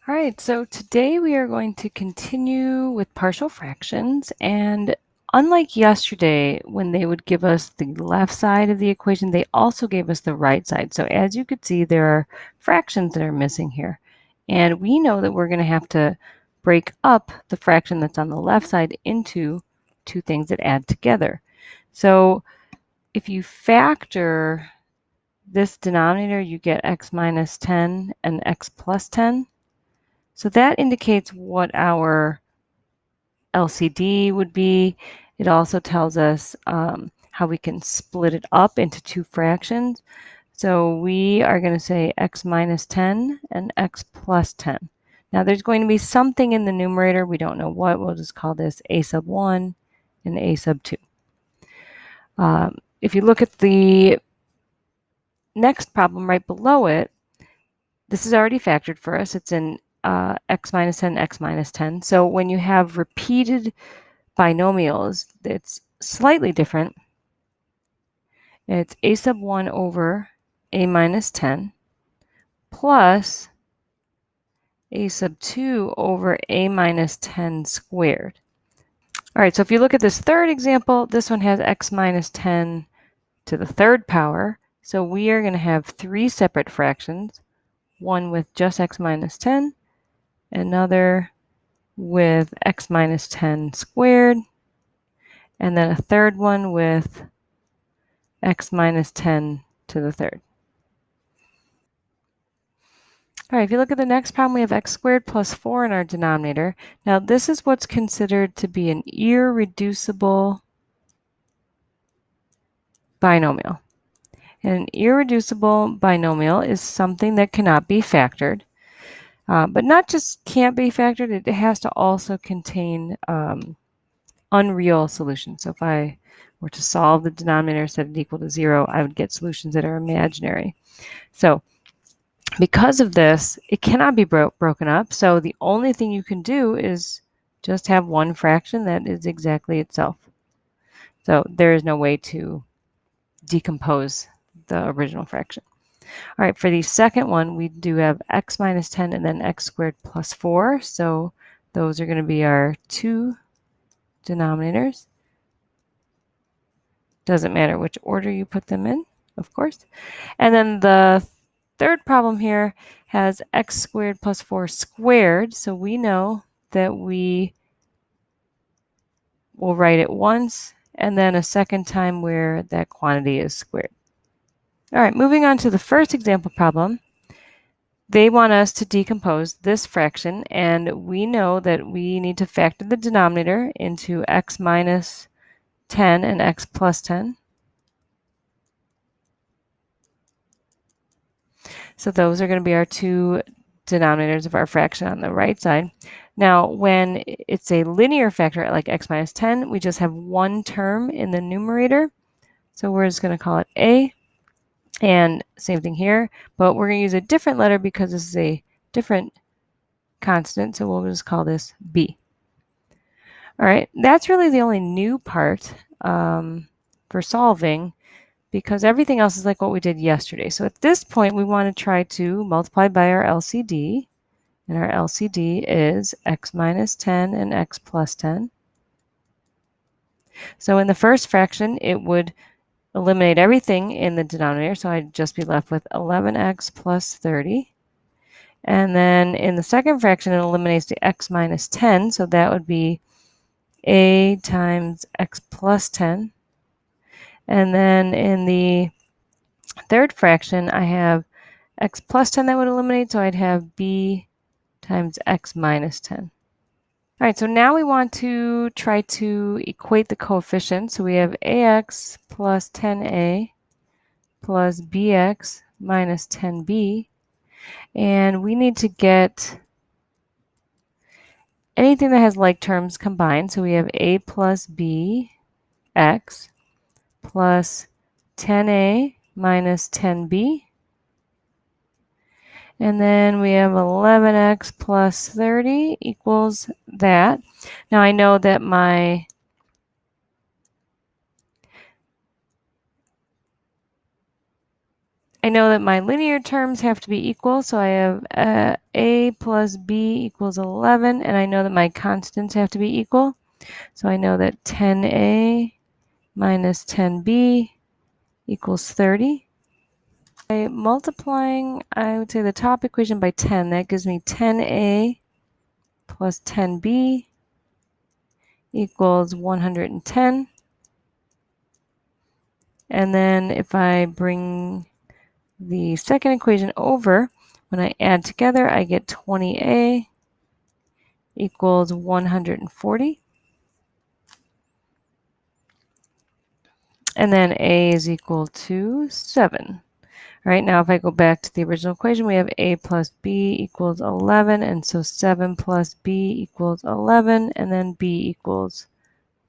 All right, so today we are going to continue with partial fractions, and unlike yesterday when they would give us the left side of the equation, they also gave us the right side. So as you could see, there are fractions that are missing here. And we know that we're going to have to break up the fraction that's on the left side into two things that add together. So if you factor this denominator, you get x minus 10 and x plus 10. So that indicates what our LCD would be. It also tells us how we can split it up into two fractions. So we are going to say x minus 10 and x plus 10. Now there's going to be something in the numerator. We don't know what. We'll just call this a sub 1 and a sub 2. If you look at the next problem right below it, this is already factored for us. It's in x minus 10, x minus 10. So when you have repeated binomials, it's slightly different. It's a sub 1 over a minus 10 plus a sub 2 over a minus 10 squared. All right, so if you look at this third example, this one has x minus 10 to the third power. So we are going to have three separate fractions, one with just x minus 10, another with x minus 10 squared, and then a third one with x minus 10 to the third. All right, if you look at the next problem, we have x squared plus 4 in our denominator. Now, this is what's considered to be an irreducible binomial. And an irreducible binomial is something that cannot be factored. But not just can't be factored, it has to also contain unreal solutions. So if I were to solve the denominator, set it equal to 0, I would get solutions that are imaginary. So because of this, it cannot be broken up. So the only thing you can do is just have one fraction that is exactly itself. So there is no way to decompose the original fraction. All right, for the second one, we do have x minus 10 and then x squared plus 4. So those are going to be our two denominators. Doesn't matter which order you put them in, of course. And then the third problem here has x squared plus 4 squared. So we know that we will write it once and then a second time where that quantity is squared. All right, moving on to the first example problem. They want us to decompose this fraction, and we know that we need to factor the denominator into x minus 10 and x plus 10. So those are going to be our two denominators of our fraction on the right side. Now, when it's a linear factor like x minus 10, we just have one term in the numerator. So we're just going to call it a. And same thing here, but we're going to use a different letter because this is a different constant. So we'll just call this b. All right, that's really the only new part for solving, because everything else is like what we did yesterday. So at this point, we want to try to multiply by our LCD. And our LCD is x minus 10 and x plus 10. So in the first fraction, it would eliminate everything in the denominator. So I'd just be left with 11x plus 30. And then in the second fraction, it eliminates the x minus 10. So that would be a times x plus 10. And then in the third fraction, I have x plus 10 that would eliminate. So I'd have b times x minus 10. All right, so now we want to try to equate the coefficients. So we have ax plus 10a plus bx minus 10b. And we need to get anything that has like terms combined. So we have a plus b x plus 10a minus 10b. And then we have 11x plus 30 equals that. Now I know that my I know that my linear terms have to be equal, so I have a plus b equals 11, and I know that my constants have to be equal. So I know that 10a minus 10b equals 30. By multiplying, I would say the top equation by 10, that gives me 10a plus 10b equals 110. And then if I bring the second equation over, when I add together, I get 20a equals 140. And then a is equal to 7. All right, now if I go back to the original equation, we have a plus b equals 11, and so 7 plus b equals 11, and then b equals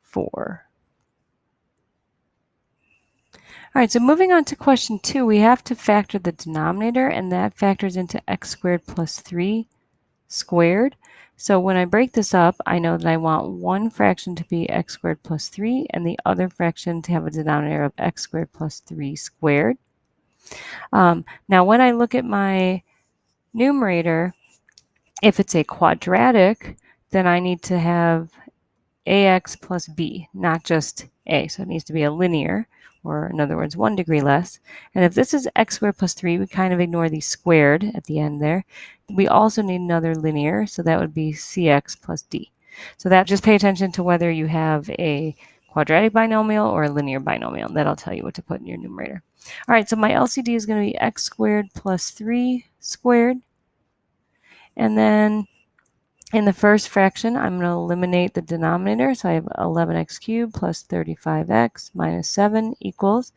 4. All right, so moving on to question 2, we have to factor the denominator, and that factors into x squared plus 3 squared. So when I break this up, I know that I want one fraction to be x squared plus 3 and the other fraction to have a denominator of x squared plus 3 squared. Now when I look at my numerator, if it's a quadratic, then I need to have ax plus b, not just a. So it needs to be a linear, or in other words, 1 degree less. And if this is x squared plus 3, we kind of ignore the squared at the end there. We also need another linear, so that would be cx plus d. So that, just pay attention to whether you have a quadratic binomial or a linear binomial. That'll tell you what to put in your numerator. All right, so my LCD is going to be x squared plus 3 squared. And then in the first fraction, I'm going to eliminate the denominator. So I have 11x cubed plus 35x minus 7 equals.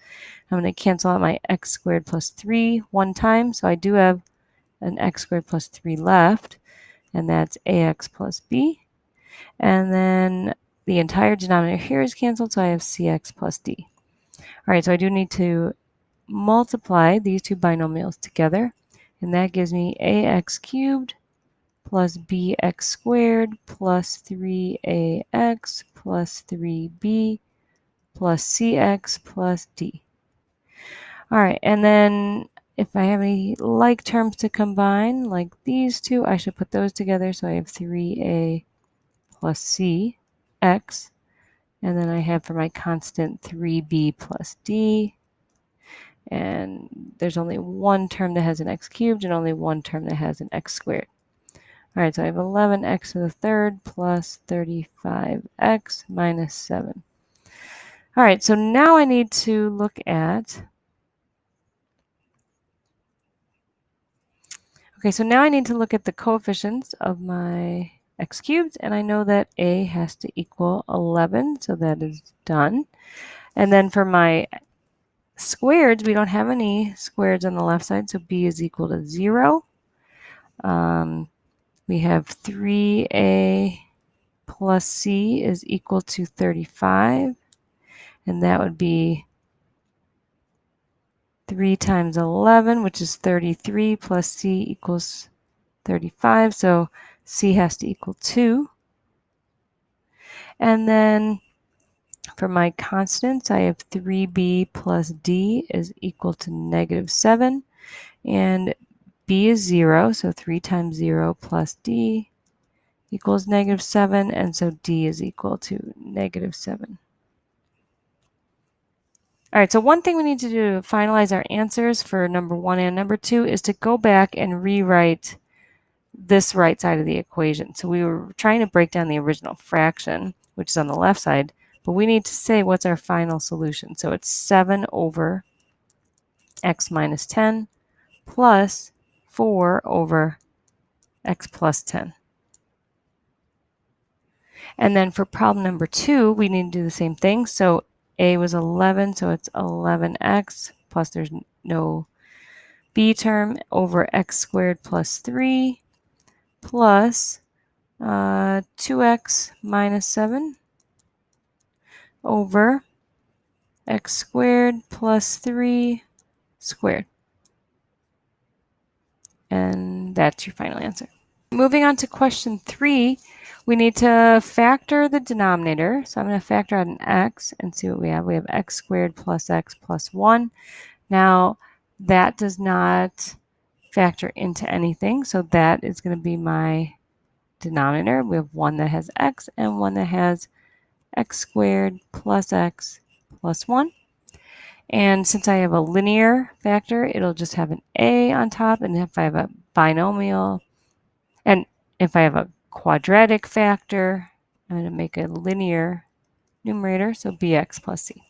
I'm going to cancel out my x squared plus 3 one time. So I do have an x squared plus 3 left, and that's ax plus b. And then the entire denominator here is canceled, so I have cx plus d. All right, so I do need to multiply these two binomials together, and that gives me ax cubed plus bx squared plus 3ax plus 3b plus cx plus d. All right, and then if I have any like terms to combine, like these two, I should put those together. So I have 3a plus cx, and then I have for my constant 3b plus d. And there's only one term that has an x cubed and only one term that has an x squared. All right, so I have 11x to the third plus 35x minus 7. All right, so now I need to look at, the coefficients of my x cubed, and I know that a has to equal 11, so that is done. And then for my squareds, we don't have any squareds on the left side, so b is equal to 0. We have 3a plus c is equal to 35, and that would be 3 times 11, which is 33, plus c equals 35, so c has to equal 2. And then for my constants, I have 3b plus d is equal to negative 7, and b is 0, so 3 times 0 plus d equals negative 7, and so d is equal to negative 7. All right, so one thing we need to do to finalize our answers for number 1 and number 2 is to go back and rewrite this right side of the equation. So we were trying to break down the original fraction, which is on the left side, but we need to say what's our final solution. So it's 7 over x minus 10 plus 4 over x plus 10. And then for problem number 2, we need to do the same thing. So a was 11, so it's 11x plus there's no b term over x squared plus 3 plus 2x minus 7 over x squared plus 3 squared. And that's your final answer. Moving on to question 3, we need to factor the denominator. So I'm going to factor out an x and see what we have. We have x squared plus x plus 1. Now, That does not factor into anything, so that is going to be my denominator. We have one that has x and one that has x squared plus x plus 1. And since I have a linear factor, it'll just have an a on top. And if I have a binomial, and if I have a quadratic factor, I'm going to make a linear numerator, so bx plus c.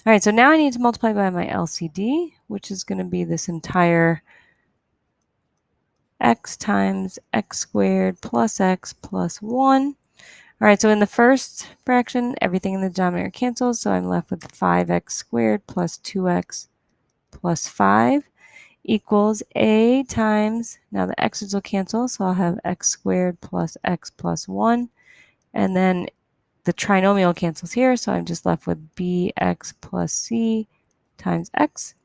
All right, so now I need to multiply by my LCD, which is going to be this entire x times x squared plus x plus 1. All right, so in the first fraction, everything in the denominator cancels, so I'm left with 5x squared plus 2x plus 5 equals a times, now the x's will cancel, so I'll have x squared plus x plus 1, and then the trinomial cancels here, so I'm just left with bx plus c times x.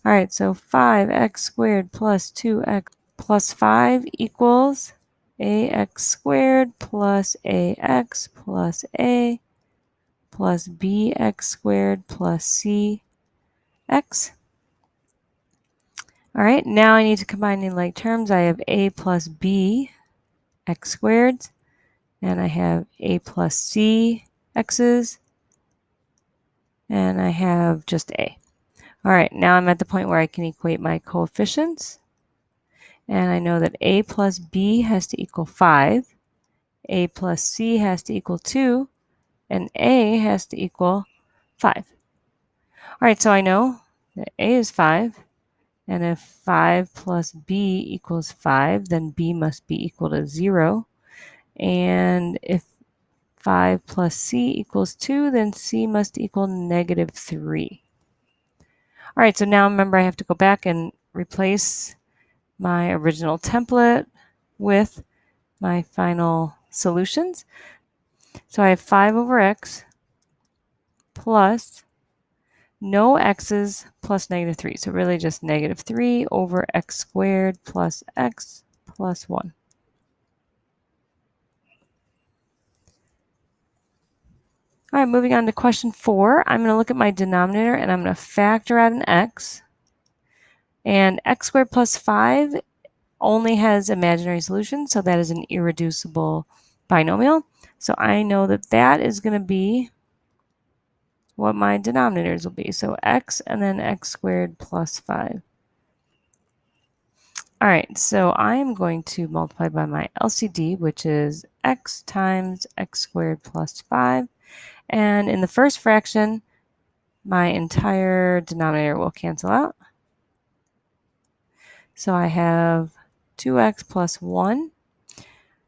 All right, so 5x squared plus 2x plus 5 equals ax squared plus ax plus a plus bx squared plus c x. All right, now I need to combine in like terms. I have a plus b x squared, and I have a plus c x's, and I have just a. All right, now I'm at the point where I can equate my coefficients. And I know that a plus b has to equal 5, a plus c has to equal 2, and a has to equal 5. All right, so I know that a is 5, and if 5 plus b equals 5, then b must be equal to 0. And if 5 plus c equals 2, then c must equal negative 3. All right, so now remember I have to go back and replace my original template with my final solutions. So I have 5 over x plus no x's plus negative 3. So really just negative 3 over x squared plus x plus 1. All right, moving on to question 4. I'm going to look at my denominator and I'm going to factor out an x. And x squared plus 5 only has imaginary solutions, so that is an irreducible binomial. So I know that that is going to be what my denominators will be. So x and then x squared plus 5. All right, so I am going to multiply by my LCD, which is x times x squared plus 5. And in the first fraction, my entire denominator will cancel out. So I have 2x plus 1.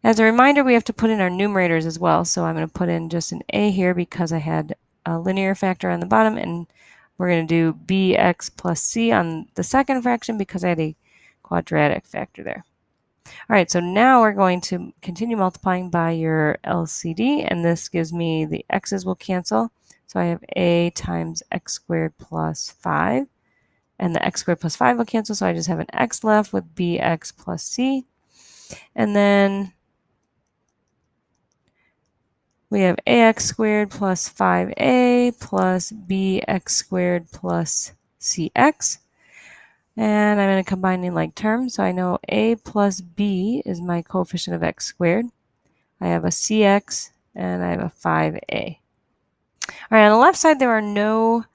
As a reminder, we have to put in our numerators as well. So I'm going to put in just an a here because I had a linear factor on the bottom, and we're going to do bx plus c on the second fraction because I had a quadratic factor there. All right, so now we're going to continue multiplying by your LCD, and this gives me the x's will cancel. So I have a times x squared plus 5, and the x squared plus 5 will cancel, so I just have an x left with bx plus c. And then we have ax squared plus 5a plus bx squared plus cx. And I'm going to combine in like terms. So I know a plus b is my coefficient of x squared. I have a cx and I have a 5a. All right, on the left side there are no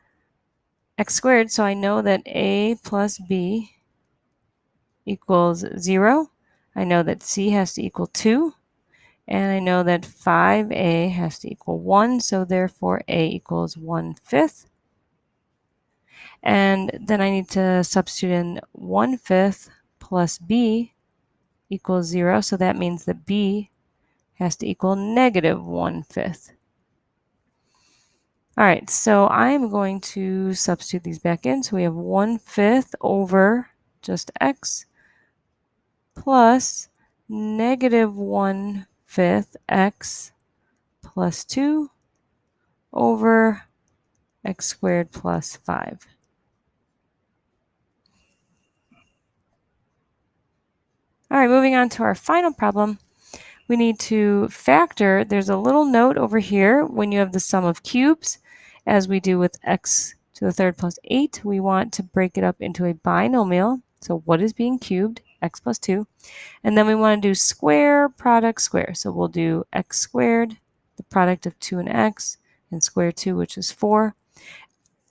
x squared, so I know that a plus b equals 0. I know that c has to equal 2. And I know that 5a has to equal 1, so therefore a equals 1/5. And then I need to substitute in 1/5 plus b equals 0, so that means that b has to equal negative 1/5. All right, so I'm going to substitute these back in. So we have 1/5 over just x plus negative 1/5 x plus 2 over x squared plus 5. All right, moving on to our final problem. We need to factor. There's a little note over here when you have the sum of cubes, as we do with x to the third plus 8. We want to break it up into a binomial. So what is being cubed? X plus 2. And then we want to do square product square. So we'll do x squared, the product of 2 and square 2, which is 4.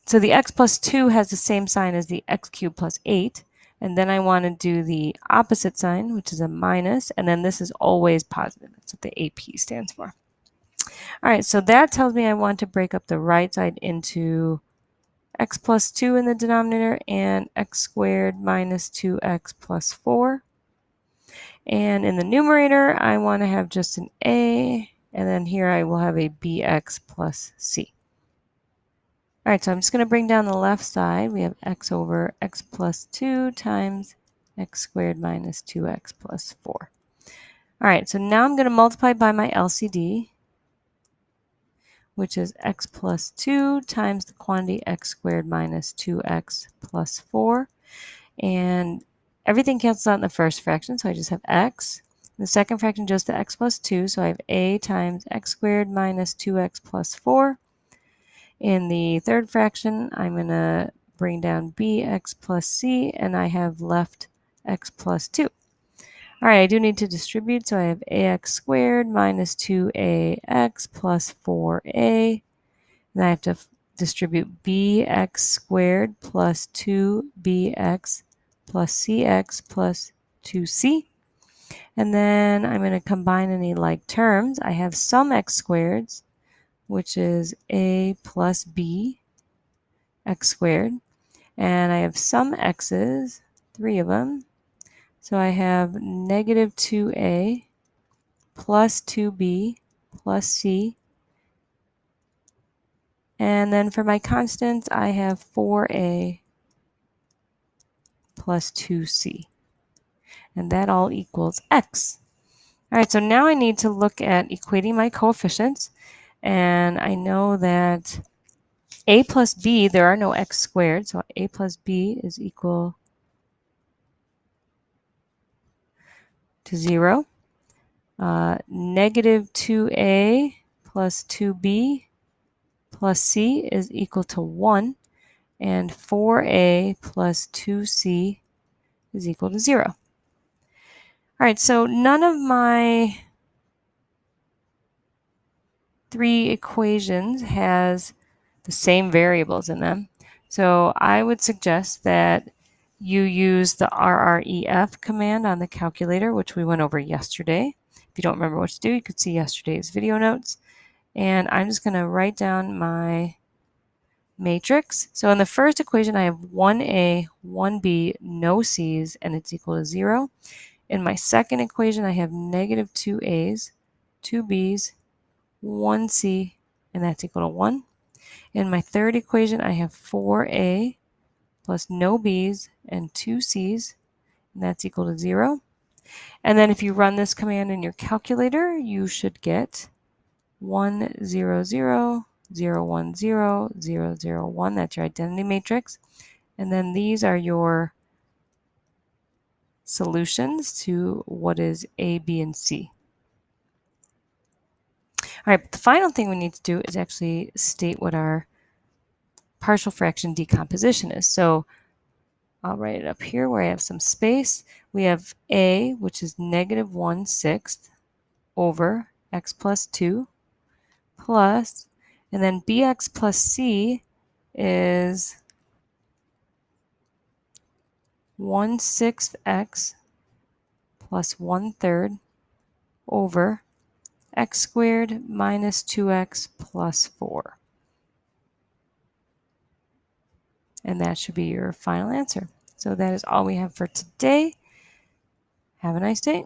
So the x plus 2 has the same sign as the x cubed plus 8. And then I want to do the opposite sign, which is a minus. And then this is always positive. That's what the AP stands for. All right, so that tells me I want to break up the right side into x plus 2 in the denominator and x squared minus 2x plus 4. And in the numerator, I want to have just an a, and then here I will have a bx plus c. All right, so I'm just going to bring down the left side. We have x over x plus 2 times x squared minus 2x plus 4. All right, so now I'm going to multiply by my LCD, which is x plus 2 times the quantity x squared minus 2x plus 4. And everything cancels out in the first fraction, so I just have x. In the second fraction, just the x plus 2, so I have a times x squared minus 2x plus 4. In the third fraction, I'm going to bring down bx plus c, and I have left x plus 2. All right, I do need to distribute, so I have ax squared minus 2ax plus 4a. Then I have to distribute bx squared plus 2bx plus cx plus 2c. And then I'm going to combine any like terms. I have some x squareds, which is a plus b x squared. And I have some x's, 3 of them. So I have negative 2a plus 2b plus c. And then for my constants, I have 4a plus 2c. And that all equals x. All right, so now I need to look at equating my coefficients. And I know that a plus b, there are no x squared, so a plus b is equal to 0. Negative 2a plus 2b plus c is equal to 1. And 4a plus 2c is equal to 0. All right, so none of my 3 equations has the same variables in them. So I would suggest that you use the RREF command on the calculator, which we went over yesterday. If you don't remember what to do, you could see yesterday's video notes. And I'm just going to write down my matrix. So in the first equation, I have 1a, 1b, no c's, and it's equal to 0. In my second equation, I have negative 2a's, 2b's, 1c, and that's equal to 1. In my third equation, I have 4a plus no b's and 2 c's, and that's equal to 0. And then if you run this command in your calculator, you should get 1, 0, 0, 0, 1, 0, 0, 0, 1. That's your identity matrix. And then these are your solutions to what is A, B, and C. All right, the final thing we need to do is actually state what our partial fraction decomposition is. So I'll write it up here where I have some space. We have a, which is negative 1/6 over x plus 2 plus, and then bx plus c is 1/6 x plus 1/3 over x squared minus 2x plus 4. And that should be your final answer. So that is all we have for today. Have a nice day.